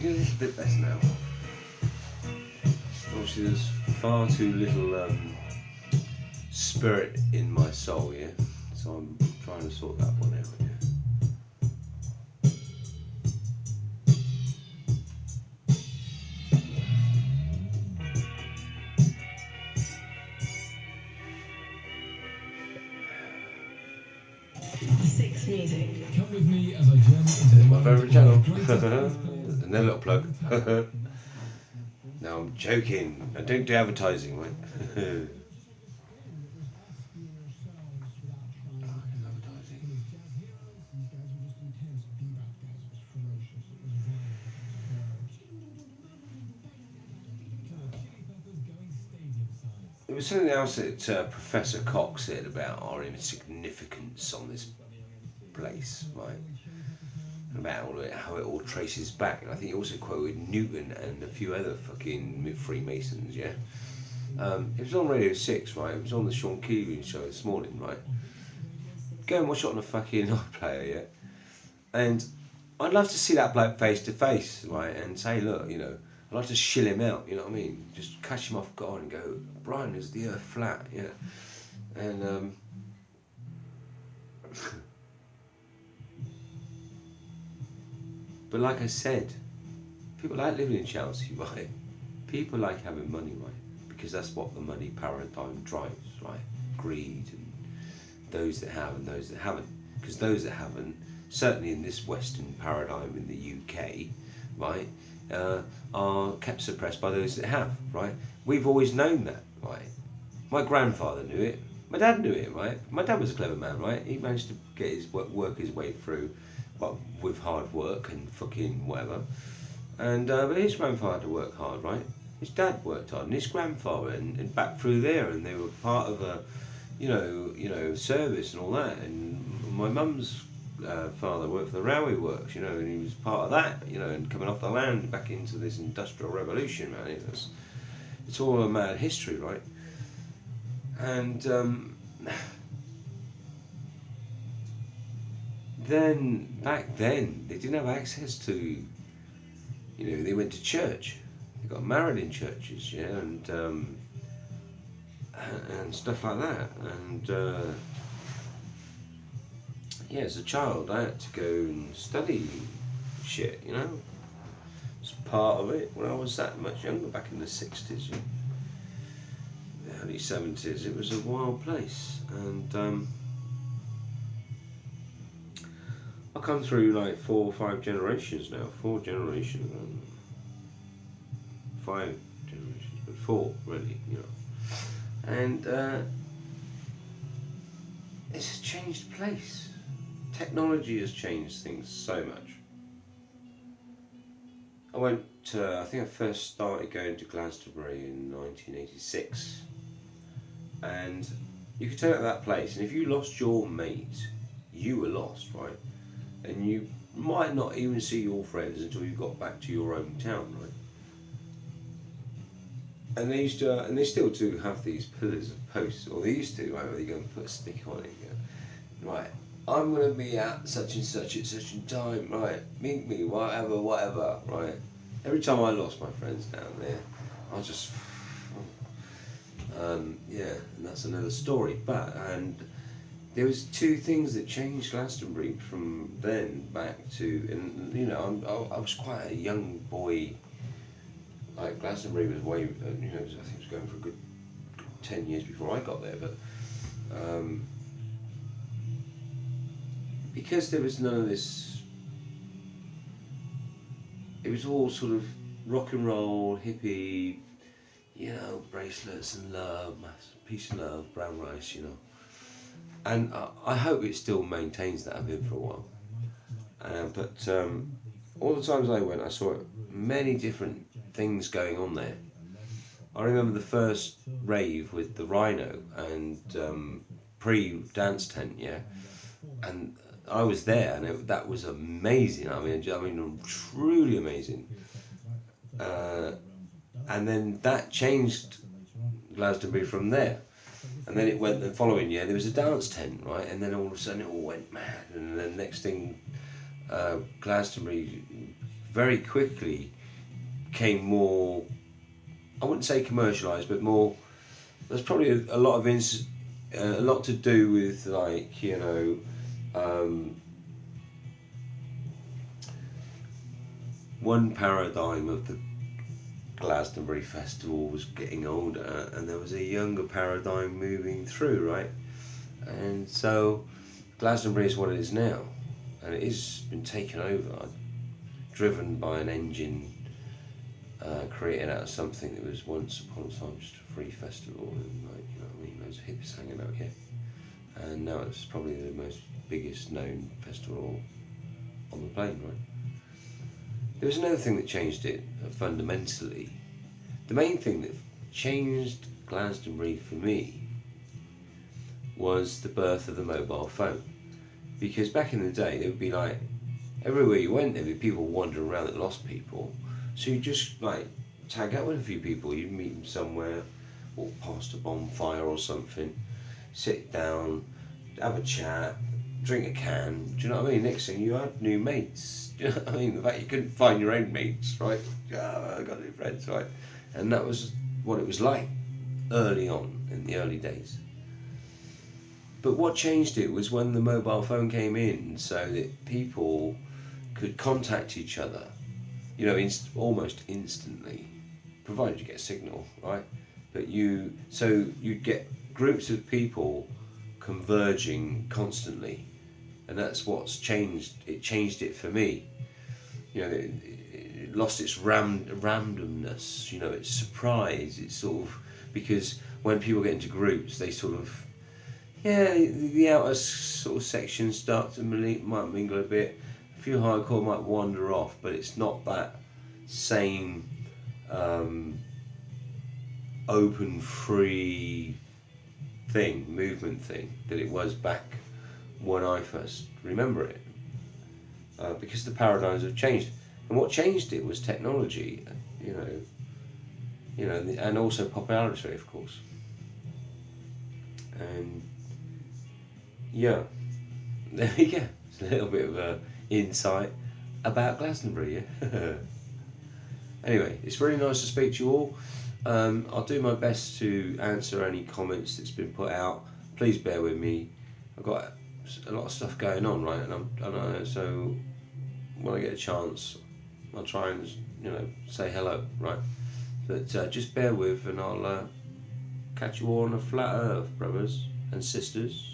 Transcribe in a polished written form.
getting a little bit better now. Obviously, there's far too little spirit in my soul, yeah. So I'm trying to sort that one out, yeah. 6 music. Come with me as I journey into my favourite channel. Another little plug. No, I'm joking. I don't do advertising, right? There was something else that Professor Cox said about our insignificance on this place, right? About how it all traces back. And I think he also quoted Newton and a few other fucking Freemasons, yeah? It was on Radio 6, right? It was on the Sean Keegan show this morning, right? Go and watch it on a fucking iPlayer, yeah? And I'd love to see that bloke face to face, right? And say, look, you know, I'd like to shill him out, you know what I mean? Just catch him off guard and go, Brian, is the earth flat? Yeah. And, but like I said, people like living in Chelsea, right? People like having money, right? Because that's what the money paradigm drives, right? Greed and those that have and those that haven't. Because those that haven't, certainly in this Western paradigm in the UK, right, are kept suppressed by those that have, right? We've always known that, right? My grandfather knew it. My dad knew it, right? My dad was a clever man, right? He managed to get his work his way through, but with hard work and fucking whatever. And but his grandfather had to work hard, right? His dad worked hard, and his grandfather, and back through there, and they were part of a, you know, service and all that. And my mum's father worked for the railway works, you know, and he was part of that, you know, and coming off the land back into this industrial revolution, man. It's all a mad history, right? And then back then they didn't have access to, you know, they went to church, they got married in churches, yeah, and stuff like that. And yeah, as a child I had to go and study shit, you know. It's part of it when I was that much younger, back in the 60s, you know, the early 70s. It was a wild place. And I come through like 4 or 5 generations now. 4 generations, 5 generations, but 4 really, you know. And it's a changed place. Technology has changed things so much. I went to, I think I first started going to Glastonbury in 1986, and you could turn up that place, and if you lost your mate, you were lost, right? And you might not even see your friends until you got back to your own town, right? And they used to, and they still do have these pillars of posts, or they used to, right, where you go and put a stick on it, you go, right, I'm going to be at such and such at such a time, right, meet me, whatever, right. Every time I lost my friends down there, I just, yeah, and that's another story. But, and there was 2 things that changed Glastonbury from then back to, and you know, I was quite a young boy. Like Glastonbury was way, you know, I think it was going for a good 10 years before I got there, but because there was none of this, it was all sort of rock and roll, hippie, you know, bracelets and love, peace and love, brown rice, you know. And I hope it still maintains that. I've been for a while. But all the times I went, I saw many different things going on there. I remember the first rave with the Rhino and pre-dance tent, yeah, and I was there, and that was amazing. I mean, truly amazing. And then that changed Glastonbury from there. And then it went the following year, there was a dance tent, right? And then all of a sudden it all went mad. And then next thing, Glastonbury very quickly became more, I wouldn't say commercialised, but more, there's probably a lot of a lot to do with, like, you know, one paradigm of the Glastonbury Festival was getting older, and there was a younger paradigm moving through, right? And so Glastonbury is what it is now, and it has been taken over, driven by an engine created out of something that was once upon a time just a free festival, and, like, you know what I mean, loads of hippies hanging out here. And now it's probably the most biggest known festival on the planet, right? There was another thing that changed it fundamentally. The main thing that changed Glastonbury for me was the birth of the mobile phone. Because back in the day, there would be, like, everywhere you went, there'd be people wandering around that lost people. So you just, like, tag out with a few people. You'd meet them somewhere, walk past a bonfire or something, sit down, have a chat, drink a can. Do you know what I mean? Next thing, you had new mates. Do you know what I mean? The fact you couldn't find your own mates, right? Oh, I got new friends, right? And that was what it was like early on, in the early days. But what changed it was when the mobile phone came in, so that people could contact each other, you know, almost instantly, provided you get a signal, right? But you'd get groups of people converging constantly, and that's what's changed. It changed it for me. You know, it lost its randomness. You know, its surprise. It's sort of, because when people get into groups, they sort of, the outer sort of sections start to might mingle a bit. A few hardcore might wander off, but it's not that same open, free movement thing that it was back when I first remember it, because the paradigms have changed, and what changed it was technology, and also popularity, of course. And there you go. It's a little bit of a insight about Glastonbury. Anyway, it's really nice to speak to you all. I'll do my best to answer any comments that's been put out. Please bear with me. I've got a lot of stuff going on, right? And so when I get a chance, I'll try and, say hello, right? But just bear with, and I'll catch you all on the flat earth, brothers and sisters.